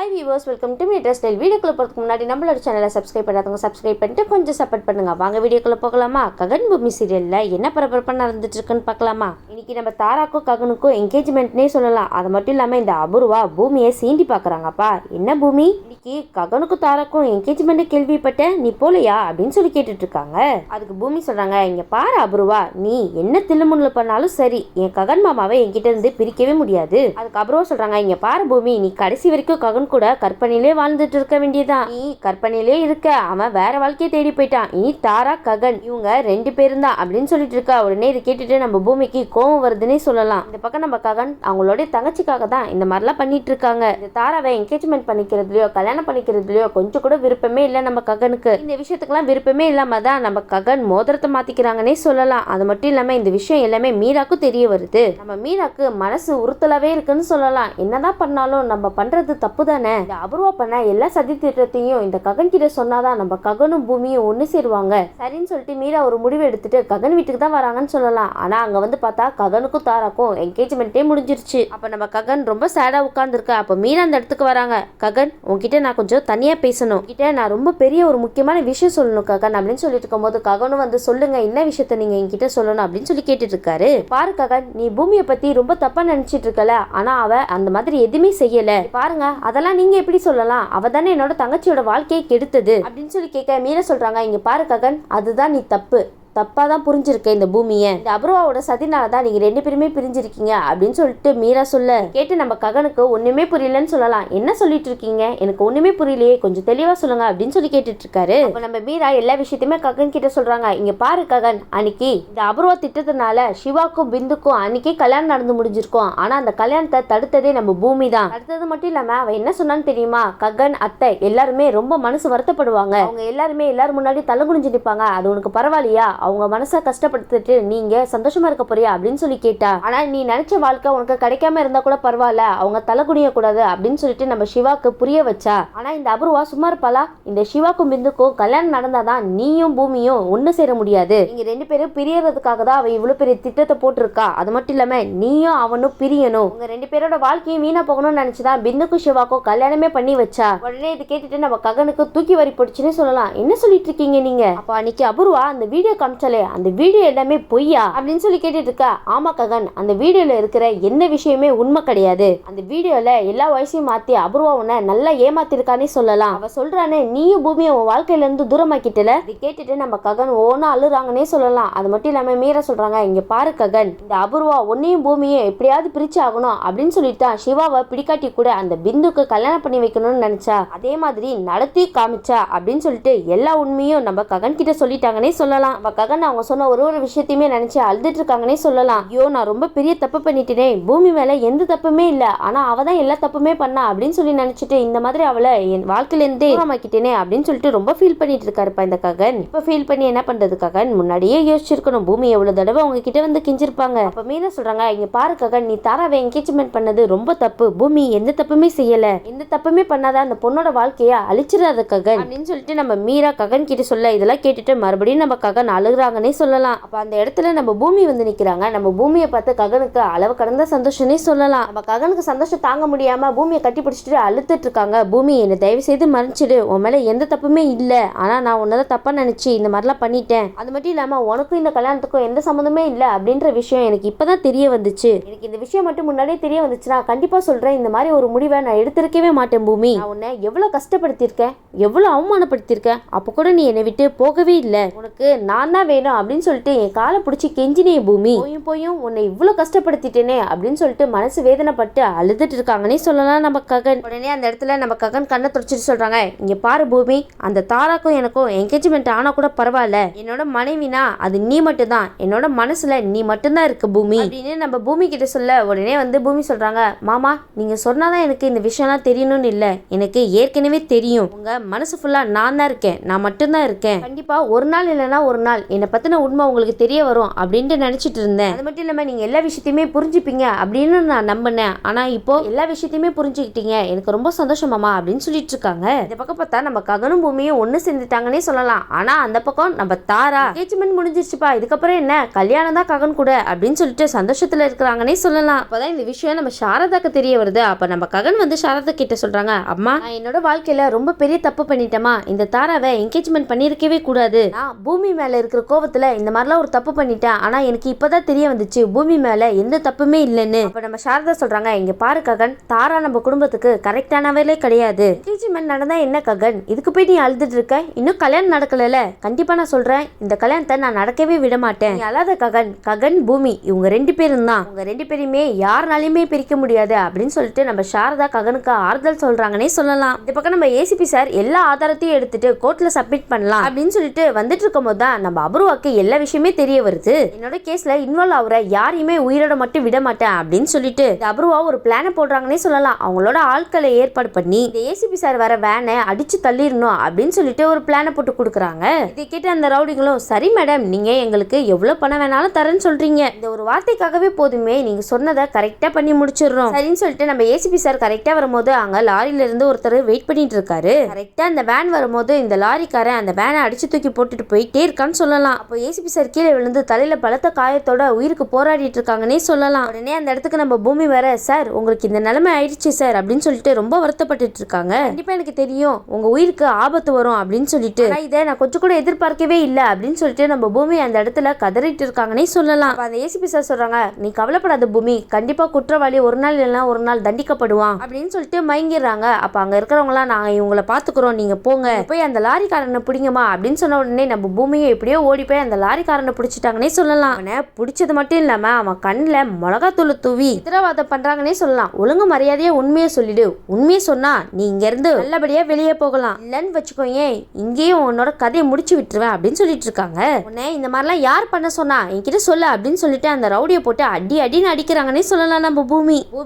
Hi viewers, welcome to me style. வீடியோக்குள்ள போகிறதுக்கு முன்னாடி நம்மளோட சேனலை சப்ஸ்கிரைப் பண்ணாதவங்க சப்ஸ்கிரைப் பண்ணிட்டு கொஞ்சம் சப்போர்ட் பண்ணுங்க. வாங்க வீடியோக்குள்ள போகலாமா? ககன் பூமி சீரியல்ல என்ன பரபரப்பா நடந்துட்டு இருக்குன்னு பார்க்கலாமா? இன்னைக்கு நம்ம தாராக்கும் ககனுக்கும் என்கேஜ்மெண்ட்னே சொல்லலாம். அது மட்டும் இல்லாம இந்த அபூர்வா பூமியை சீண்டி பாக்குறாங்கப்பா. என்ன பூமி, இன்னைக்கு ககனுக்கும் தாராக்கும் என்கேஜ்மெண்ட் கேள்விப்பட்ட, நீ போலையா அப்படின்னு சொல்லி கேட்டுட்டு இருக்காங்க. அதுக்கு பூமி சொல்றாங்க, இங்க பாரு அபூர்வா, நீ என்ன தில்லுமுள்ளு பண்ணாலும் சரி, என் ககன் மாமாவை என்கிட்ட இருந்து பிரிக்கவே முடியாது. அதுக்கு அபூர்வா சொல்றாங்க, இங்க பாரு பூமி, நீ கடைசி வரைக்கும் ககன் கூட கற்பனையிலே வாழ்ந்துட்டு இருக்க வேண்டியதான். நீ கற்பனையிலே இருக்க, அவன் வேற வாழ்க்கையை தேடி போயிட்டான். இனி தாரா ககன் இவங்க 2 பேரும் தான் அப்படின்னு சொல்லிட்டு இருக்கா. உடனே இது கேட்டுட்டு நம்ம பூமிக்கு கோவம் வருதுன்னே சொல்லலாம். இந்த பக்கம் நம்ம ககன் அவங்களோட தங்கச்சிக்காக தான் இந்த மாதிரிலாம் பண்ணிட்டு இருக்காங்க. இந்த தாராவை என்கேஜ்மெண்ட் பண்ணிக்கிறதுலயோ கல்யாணம் பண்ணிக்கிறதுலயோ கொஞ்சம் கூட விருப்பமே இல்லை நம்ம ககனுக்கு. இந்த விஷயத்துக்குலாம் விருப்பமே இல்லாம தான் நம்ம ககன் மோதிரத்தை மாத்திக்கிறாங்கன்னே சொல்லலாம். அது மட்டும் இல்லாம இந்த விஷயம் எல்லாமே மீராக்கும் தெரிய வருது. நம்ம மீராக்கு மனசு உறுத்தலாவே இருக்குன்னு சொல்லலாம். என்னதான் பண்ணாலும் நம்ம பண்றது தப்பு தானே. இந்த அபூர்வா பண்ண எல்லா சதி திட்டத்தையும் இந்த ககன் கிட்ட சொன்னாதான் நம்ம ககனும் பூமியும் ஒண்ணு சேருவாங்க. சரின்னு சொல்லிட்டு மீரா ஒரு முடிவு எடுத்துட்டு ககன் வீட்டுக்கு தான் வராங்கன்னு சொல்லலாம். ஆனா அங்க வந்து பார்த்தா ககனுக்கும் தாராக்கும் என்கேஜ்மெண்ட்டே முடிஞ்சிருச்சு. அப்ப நம்ம ககன் ரொம்ப சேடா உட்கார்ந்துருக்க. அப்ப மீரா அந்த இடத்துக்கு வராங்க. ககன், உன்கிட்ட நான் கொஞ்சம் தனியா பேசணும், கிட்ட நான் ரொம்ப பெரிய ஒரு முக்கியமான விஷயம் சொல்லணும் ககன் அப்படின்னு சொல்லிட்டு இருக்கும்போது ககனும் வந்து, சொல்லுங்க, என்ன விஷயத்த நீங்க என்கிட்ட சொல்லணும் அப்படின்னு சொல்லி கேட்டுட்டு இருக்காரு. பாரு ககன், நீ பூமியை பத்தி ரொம்ப தப்பா நினைச்சிட்டு இருக்கல, ஆனா அவ அந்த மாதிரி எதுவுமே செய்யல. பாருங்க, அதெல்லாம் நீங்க எப்படி சொல்லலாம்? அவ தானே என்னோட தங்கச்சியோட வாழ்க்கையை கெடுத்தது அப்படின்னு சொல்லி கேட்க மீரா சொல்றாங்க, இங்க பாரு ககன், அதுதான் நீ தப்பா தான் புரிஞ்சிருக்க இந்த பூமியை. இந்த அபூர்வாவோட சதினால தான் நீங்க 2 பேருமே பிரிஞ்சிருக்கீங்க அப்படின்னு சொல்லிட்டு மீரா சொல்ல கேட்டு நம்ம ககனுக்கு ஒண்ணுமே புரியலன்னு சொல்லலாம். என்ன சொல்லிட்டு இருக்கீங்க, எனக்கு ஒண்ணுமே புரியலையே, கொஞ்சம் தெளிவா சொல்லுங்க அப்படின்னு சொல்லி கேட்டுட்டு இருக்காரு. அப்ப நம்ம மீரா எல்லா விஷயத்தையுமே ககன் கிட்ட சொல்றாங்க. இங்க பாரு ககன், அன்னைக்கு இந்த அபூர்வா திட்டத்தினால சிவாக்கும் பிந்துக்கும் அன்னைக்கே கல்யாணம் நடந்து முடிஞ்சிருக்கும். ஆனா அந்த கல்யாணத்தை தடுத்ததே நம்ம பூமி தான். தடுத்தது மட்டும் இல்லாம அவ என்ன சொன்னான்னு தெரியுமா? ககன் அத்தை எல்லாருமே ரொம்ப மனசு வருத்தப்படுவாங்க, அவங்க எல்லாருமே எல்லாரும் முன்னாடி தலை குனிஞ்சு நிற்பாங்க, அது உனக்கு பரவாயில்லையா? அவங்க மனசை கஷ்டப்படுத்திட்டு நீங்க சந்தோஷமா இருக்க போறியா அப்படின்னு சொல்லி கேட்டா. ஆனா நீ நினைச்ச வாழ்க்கை உனக்கு கிடைக்காம இருந்தா கூட பரவாயில்ல, அவங்க தலை குனிய கூடாது அப்படின்னு சொல்லிட்டு நம்ம சிவாக்கு புரிய வச்சா. ஆனா இந்த அபூர்வா சும்மா இருப்பாளா? இந்த சிவாக்கும் பிந்துக்கும் கல்யாணம் நடந்தாதான் நீயும் பூமியும் ஒண்ணு சேர முடியாது. நீங்க 2 பேரும் பிரியறதுக்காக தான் அவ இவ்வளவு பெரிய திட்டத்தை போட்டிருக்கா. அது மட்டும் இல்லாம நீயும் அவனும் பிரியணும், உங்க 2 பேரோட வாழ்க்கையும் வீணா போகணும்னு நினைச்சுதான் பிந்துக்கும் சிவாக்கும் கல்யாணமே பண்ணி வச்சா. உடனே இது கேட்டுட்டு நம்ம ககனுக்கு தூக்கி வரி போடுச்சுன்னு சொல்லலாம். என்ன சொல்லிட்டு இருக்கீங்க நீங்க? அப்ப அன்னைக்கு அபூர்வா அந்த வீடியோ காமிச்சாலே அந்த வீடியோ எல்லாமே பொய்யா அப்படின்னு சொல்லி கேட்டுட்டு இருக்கா. ஆமா ககன், அந்த வீடியோல இருக்கிற எந்த விஷயமே உண்மை கிடையாது. அந்த வீடியோல எல்லா வயசையும் மாத்தி அபூர்வா உன்னை நல்லா ஏமாத்திருக்கானே சொல்லலாம். அவ சொல்றானே நீயும் பூமியை உன் வாழ்க்கையில இருந்து தூரமாக்கிட்டல. இது கேட்டுட்டு நம்ம ககன் ஓனா அழுறாங்கன்னே சொல்லலாம். அது மட்டும் இல்லாம மீரா சொல்றாங்க, இங்க பாரு ககன், இந்த அபூர்வா உன்னையும் பூமியும் எப்படியாவது பிரிச்சு ஆகணும் அப்படின்னு சொல்லிட்டு சிவாவை பிடிக்காட்டி கூட அந்த பிந்துக்கு கல்யாணம் பண்ணி வைக்கணும்னு நினைச்சா. அதே மாதிரி நடத்தி காமிச்சா அப்படின்னு சொல்லிட்டு எல்லா உண்மையும் நம்ம ககன் கிட்ட சொல்லிட்டாங்கன்னே சொல்லலாம். நம்ம ககன் அவங்க சொன்ன ஒரு விஷயத்தையுமே நினைச்சு அழுதுட்டு இருக்காங்கன்னே சொல்லலாம். ஐயோ, நான் ரொம்ப பெரிய தப்பு பண்ணிட்டேனே, பூமி மேல எந்த தப்புமே இல்ல, ஆனா அவ தான் எல்லா தப்புமே பண்ணா அப்படின்னு சொல்லி நினைச்சிட்டு இந்த மாதிரி அவளை என் வாழ்க்கையில இருந்தே தூரமாக்கிட்டேனே அப்படின்னு சொல்லிட்டு ரொம்ப ஃபீல் பண்ணிட்டு இருக்காருப்பா இந்த ககன். இப்ப ஃபீல் பண்ணி என்ன பண்றது ககன்? முன்னாடியே யோசிச்சிருக்கணும், பூமி எவ்வளவு தடவை அவங்க கிட்ட வந்து கெஞ்சிருப்பாங்க. அப்ப மீரா சொல்றாங்க, இங்க பாரு ககன், நீ தாராவை என்கேஜ்மெண்ட் பண்ணது ரொம்ப தப்பு. பூமி எந்த தப்புமே செய்யல, எந்த தப்புமே பண்ணாத அந்த பொண்ணோட வாழ்க்கைய அழிச்சிடாத ககன் அப்படின்னு சொல்லிட்டு நம்ம மீரா ககன் கிட்ட சொல்ல இதெல்லாம் கேட்டுட்டு மறுபடியும் நம்ம ககன் அழுகுறாங்கன்னே சொல்லலாம். அப்ப அந்த இடத்துல நம்ம பூமி வந்து நிக்கிறாங்க. நம்ம பூமியை பார்த்து ககனுக்கு அளவு கடந்த சந்தோஷம்னே சொல்லலாம். நம்ம ககனுக்கு சந்தோஷம் தாங்க முடியாம பூமியை கட்டி பிடிச்சிட்டு அழுத்துட்டு இருக்காங்க. பூமி, என்ன தயவு செய்து மன்னிச்சிடு, உன் மேல எந்த தப்புமே இல்ல, ஆனா நான் உன்னதான் தப்பா நினைச்சு இந்த மாதிரிலாம் பண்ணிட்டேன். அது மட்டும் இல்லாம உனக்கும் இந்த கல்யாணத்துக்கும் எந்த சம்மந்தமே இல்ல அப்படின்ற விஷயம் எனக்கு இப்பதான் தெரிய வந்துச்சு. எனக்கு இந்த விஷயம் மட்டும் முன்னாடியே தெரிய வந்துச்சுன்னா கண்டிப்பா சொல்றேன், இந்த மாதிரி ஒரு முடிவை நான் எடுத்திருக்கவே மாட்டேன் பூமி. நான் உன்னை எவ்வளவு கஷ்டப்படுத்திருக்கேன், எவ்வளவு அவமானப்படுத்திருக்கேன், அப்ப கூட நீ என்னை விட்டு போகவே இல்லை. உனக்கு நான் தான் வேணும் அப்படின்னு சொல்லிட்டு என் காலை பிடிச்சி கெஞ்சினே பூமி, போயும் உன்னை இவ்வளவு கஷ்டப்படுத்திட்டேனே அப்படின்னு சொல்லிட்டு மனசு வேதனைப்பட்டு அழுதுட்டு இருக்காங்கன்னே சொல்லலாம் நம்ம ககன். உடனே அந்த இடத்துல நம்ம ககன் கண்ணை துடைச்சிட்டு சொல்றாங்க, இங்க பாரு பூமி, அந்த தாராக்கும் எனக்கும் என்கேஜ்மெண்ட் ஆனா கூட பரவாயில்ல, என்னோட மனைவினா அது நீ மட்டும் தான், என்னோட மனசுல நீ மட்டும்தான் இருக்கு பூமி அப்படின்னு நம்ம பூமி கிட்ட சொல்ல உடனே வந்து பூமி சொல்றாங்க, மாமா நீங்க சொன்னாதான் எனக்கு இந்த விஷயம்லாம் தெரியணும்னு இல்ல, எனக்கு ஏற்கனவே தெரியும், உங்க மனசு ஃபுல்லா நான் தான் இருக்கேன், நான் மட்டும்தான் இருக்கேன். கண்டிப்பா ஒரு நாள் இல்லைன்னா ஒரு நாள் என்னை பத்தின உண்மை உங்களுக்கு தெரிய வரும் அப்படின்ட்டு நினைச்சிட்டு இருந்தேன். அது மட்டும் இல்லாம நீங்க எல்லா விஷயத்தையுமே புரிஞ்சுப்பீங்க அப்படின்னு நான் நம்பினேன். ஆனா இப்போ எல்லா விஷயத்தையுமே புரிஞ்சுக்கிட்டீங்க, எனக்கு ரொம்ப சந்தோஷமாமா அப்படின்னு சொல்லிட்டு இருக்காங்க. இந்த பக்கம் பார்த்தா நம்ம ககனும் பூமியும் ஒண்ணு சேர்ந்துட்டாங்கன்னே சொல்லலாம். ஆனா அந்த பக்கம் நம்ம தாரா என்கேஜ்மெண்ட் முடிஞ்சிருச்சுப்பா, இதுக்கப்புறம் என்ன கல்யாணம் தான் ககன் கூட அப்படின்னு சொல்லிட்டு சந்தோஷத்துல இருக்கிறாங்கன்னே சொல்லலாம். அப்பதான் இந்த விஷயம் நம்ம சாரதாக்கு தெரிய வருது. அப்ப நம்ம ககன் வந்து சாரதா கிட்ட சொல்றாங்க, அம்மா நான் என்னோட வாழ்க்கையில ரொம்ப பெரிய தப்பு பண்ணிட்டேமா, இந்த தாராவை என்கேஜ்மெண்ட் பண்ணிருக்கவே கூடாது. நான் பூமி மேல இருக்கிற கோவத்துல இந்த மாதிரிலாம் ஒரு தப்பு பண்ணிட்டேன். ஆனா எனக்கு இப்பதான் தெரிய வந்துச்சு பூமி மேல எந்த தப்புமே இல்லைன்னு. அப்ப நம்ம சாரதா சொல்றாங்க, இங்க பாரு ககன், தாரா நம்ம குடும்பத்துக்கு கரெக்டானவளே கிடையாது. என்கேஜ்மெண்ட் நடந்தா என்ன ககன், இதுக்கு போய் நீ அழுதுட்டு இருக்க, இன்னும் கல்யாணம் நடக்கல. கண்டிப்பா நான் சொல்றேன், இந்த கல்யாணத்தை நான் நடக்கவே விட மாட்டேன். நீ அழாத ககன், ககன் பூமி இவங்க 2 பேரும் தான், உங்க 2 பேரையுமே யாருனாலையுமே பிரிக்க முடியாது அப்படின்னு சொல்லிட்டு நம்ம சாரதா ககனுக்கு ஆறுதல் சொல்றாங்கன்னே சொல்லலாம். இந்த பக்கம் நம்ம ஏசிபி சார் எல்லா ஆதாரத்தையும் எடுத்துட்டு கோர்ட்ல சப்மிட் பண்ணலாம் அப்படின்னு சொல்லிட்டு வந்துட்டு இருக்கும் போது தான் நம்ம அபூர்வாக்கு எல்லா விஷயமே தெரிய வருது. என்னோட கேஸ்ல இன்வால்வ் ஆகுற யாரையுமே உயிரோட மட்டும் விட மாட்டேன் அப்படின்னு சொல்லிட்டு அபூர்வா ஒரு பிளான போடுறாங்கன்னே சொல்லலாம். அவங்களோட ஆட்களை ஏற்பாடு பண்ணி இந்த ஏசிபி சார் வர வேனை அடிச்சு தள்ளிடணும் அப்படின்னு சொல்லிட்டு ஒரு பிளான போட்டு கொடுக்குறாங்க. இதை கேட்டு அந்த ரவுடிங்களும், சரி மேடம், நீங்க எங்களுக்கு எவ்வளவு பணம் வேணாலும் தரேன்னு சொல்றீங்க, இந்த ஒரு வார்த்தைக்காகவே போதுமே, நீங்க சொன்னதை கரெக்டா பண்ணி முடிச்சிடுறோம் சரின்னு சொல்லிட்டு நம்ம ஏசிபி சார் கரெக்டா வரும்போது அங்க லாரியில இருந்து ஒருத்தர் வெயிட் பண்ணிட்டு இருக்காரு. கரெக்டா அந்த வேன் வரும்போது இந்த லாரிக்காரன் அந்த வேனை அடிச்சு தூக்கி போட்டுட்டு போயிட்டே இருக்கான்னு சொல்லலாம். அப்போ ஏசிபி சார் கீழே விழுந்து தலையில பலத்த காயத்தோட உயிருக்கு போராடிட்டு இருக்காங்கன்னே சொல்லலாம். உடனே அந்த இடத்துக்கு நம்ம பூமி வர, சார் உங்களுக்கு இந்த நிலைமை ஆயிடுச்சு சார் அப்படின்னு சொல்லிட்டு ரொம்ப வருத்தப்பட்டு இருக்காங்க. கண்டிப்பா எனக்கு தெரியும் உங்க உயிருக்கு ஆபத்து வரும் அப்படின்னு சொல்லிட்டு, இதை நான் கொஞ்சம் கூட எதிர்பார்க்கவே இல்லை அப்படின்னு சொல்லிட்டு நம்ம பூமி அந்த இடத்துல கதறிட்டு இருக்காங்கன்னே சொல்லலாம். அந்த ஏசிபி சார் சொல்றாங்க, நீ கவலைப்படாத பூமி, கண்டிப்பா குற்றவாளி ஒரு நாள் இல்லைன்னா ஒரு நாள் தண்டிக்கப்படுவான் அப்படின்னு சொல்லிட்டு மயங்கிடுறாங்க. அப்ப அங்க இருக்கிறவங்களாம், நாங்க இவங்களை பாத்துக்கிறோம், நீங்க போங்க, போய் அந்த லாரிக்காரனை பிடிங்கம்மா அப்படின்னு சொன்ன உடனே நம்ம பூமியை எப்படியோ ஓடி போய் அந்த லாரிக்காரனை பிடிச்சிட்டாங்கன்னே சொல்லலாம். அவனை பிடிச்சது மட்டும் இல்லாம அவன் கண்ணுல மிளகாத்தூள் தூவி உத்தரவாதம் பண்றாங்கன்னே சொல்லலாம். ஒழுங்கு மரியாதையா உண்மையை சொல்லிடு, உண்மையை சொன்னா நீ இங்க இருந்து நல்லபடியா வெளியே போகலாம், இல்லன்னு வச்சுக்கோங்க இங்கேயும் உன்னோட கதையை முடிச்சு விட்டுருவேன் அப்படின்னு சொல்லிட்டு இருக்காங்க. உடனே இந்த மாதிரிலாம் யார் பண்ண சொன்னா என்கிட்ட சொல்லு அப்படின்னு சொல்லிட்டு அந்த ரவுடியை போட்டு அடின்னு அடிக்கிறாங்கன்னே சொல்லலாம். நம்ம பூமி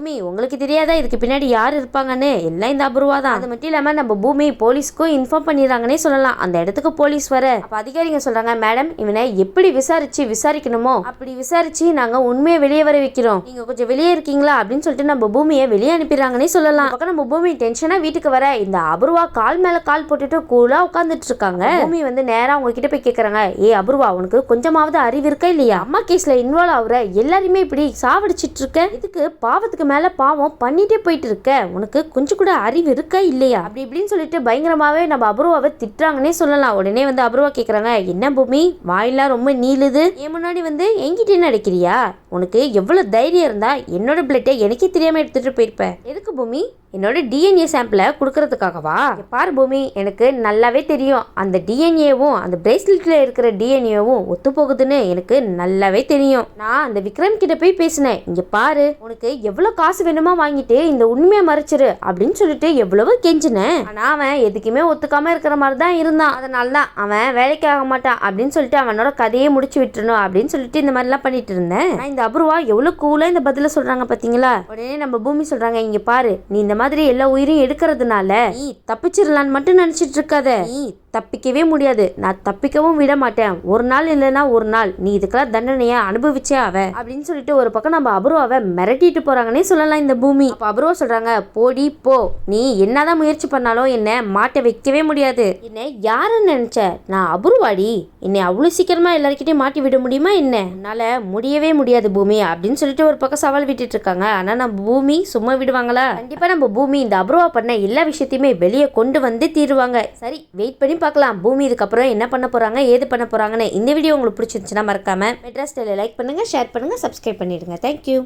உங்களுக்கு தெரியாதா இதுக்கு பின்னாடி யார் இருப்பாங்கன்னு, எல்லாம் இந்த அபூர்வா தான். அது மட்டும் இல்லாம நம்ம பூமி போலீஸ்க்கும் இன்ஃபார்ம் பண்ணிடுறாங்கன்னே சொல்லலாம். அந்த இடத்துக்கு போலீஸ் வர அப்ப அதிகாரிங்க சொல்றாங்க, மேடம் இவனை எப்படி விசாரிக்கணுமோ அப்படி விசாரிச்சு நாங்க உண்மையை வெளியே வர வைக்கிறோம், நீங்க கொஞ்சம் வெளியே இருக்கீங்களா அப்படின்னு சொல்லிட்டு நம்ம பூமியை வெளியே அனுப்பிடுறாங்கன்னே சொல்லலாம். பக்கம் நம்ம பூமி டென்ஷனா வீட்டுக்கு வர இந்த அபூர்வா கால் மேல கால் போட்டுட்டு கூலா உட்கார்ந்துட்டு இருக்காங்க. பூமி வந்து நேரா அவங்க கிட்ட போய் கேக்குறாங்க, ஏ அபூர்வா உனக்கு கொஞ்சமாவது அறிவு இருக்கா இல்லையா, அம்மா கேஸ்ல இன்வால்வ் ஆகுற எல்லாருமே இப்படி சாவடிச்சிட்டு இருக்க, இதுக்கு பாவத்துக்கு மேல பாவம் பண்ணிட்டே போயிட்டு இருக்க, உனக்கு கொஞ்சம் கூட அறிவு இருக்கா இல்லையா அப்படி இப்படின்னு சொல்லிட்டு பயங்கரமாவே நம்ம அபூர்வாவை திட்டுறாங்கன்னே சொல்லலாம். உடனே வந்து அபூர்வா கேக்குறாங்க, என்ன பூமி வாயெல்லாம் ரொம்ப நீளுது, என் முன்னாடி வந்து என்கிட்ட என்ன அடிக்கிறியா, உனக்கு எவ்வளவு தைரியம் இருந்தா என்னோட பிளட்டை எனக்கே தெரியாம எடுத்துட்டு போயிருப்ப, எதுக்கு பூமி என்னோட டிஎன்ஏ சாம்பிளை கொடுக்கறதுக்காகவா, பாரு பூமி எனக்கு நல்லாவே தெரியும் அந்த டிஎன்ஏவும் அந்த பிரேஸ்லெட்ல இருக்கிற டிஎன்ஏவும் ஒத்து போகுதுன்னு எனக்கு நல்லாவே தெரியும். நான் அந்த விக்ரம் கிட்ட போய் பேசினேன், இங்க பாரு உனக்கு எவ்வளவு காசு வேணுமா வாங்கிட்டு இந்த உண்மையை மறைச்சிரு அப்படின்னு சொல்லிட்டு எவ்வளவு கெஞ்சினேன். ஆனா அவன் எதுக்குமே ஒத்துக்காம இருக்கிற மாதிரி தான் இருந்தான். அதனாலதான் அவன் வேலைக்கு ஆக மாட்டான் அப்படின்னு சொல்லிட்டு அவனோட கதையை முடிச்சு விட்டுறணும் அப்படின்னு சொல்லிட்டு இந்த மாதிரி எல்லாம் பண்ணிட்டு இருந்தேன். இந்த அபூர்வா எவ்வளவு கூலா இந்த பதில சொல்றாங்க பாத்தீங்களா. உடனே நம்ம பூமி சொல்றாங்க, இங்க பாரு நீ இந்த மாதிரி எல்லா உயிரையும் எடுக்கிறதுனால நீ தப்பிச்சிடலான்னு மட்டும் நினைச்சிட்டு இருக்காத, நீ தப்பிக்கவே முடியாது, நான் தப்பிக்கவும் விட மாட்டேன், ஒரு நாள் இல்லைன்னா ஒரு நாள் நீ இதுக்கெல்லாம் தண்டனையா அனுபவிச்சே அவ அப்படின்னு சொல்லிட்டு ஒரு பக்கம் நம்ம அபூர்வாவை மிரட்டிட்டு போறாங்கன்னே சொல்லலாம் இந்த பூமி. அப்ப அபூர்வா சொல்றாங்க, போடி போ, நீ என்னதான் முயற்சி பண்ணாலும் என்ன மாட்ட வைக்கவே முடியாது, என்ன யாருன்னு நினைச்ச, நான் அபூர்வாடி, என்னை அவ்வளவு சீக்கிரமா எல்லாருக்கிட்டையும் மாட்டி விட முடியுமா என்ன, என்னால முடியவே முடியாது பூமி அப்படின்னு சொல்லிட்டு ஒரு பக்கம் சவால் விட்டுட்டு இருக்காங்க. ஆனா நம்ம பூமி சும்மா விடுவாங்களா, கண்டிப்பா நம்ம பூமி இந்த அபூர்வா பண்ண எல்லா விஷயத்தையுமே வெளியே கொண்டு வந்து தீருவாங்க. சரி வெயிட் பண்ணி பார்க்கலாம் பூமி இதுக்கப்புறம் என்ன பண்ண போறாங்க ஏது பண்ண போறாங்கன்னு. இந்த வீடியோ உங்களுக்கு பிடிச்சிருந்துச்சுன்னா மறக்காம மெட்ராஸ் ஸ்டைலை லைக் பண்ணுங்க, ஷேர் பண்ணுங்க, சப்ஸ்கிரைப் பண்ணிடுங்க. தேங்க்யூ.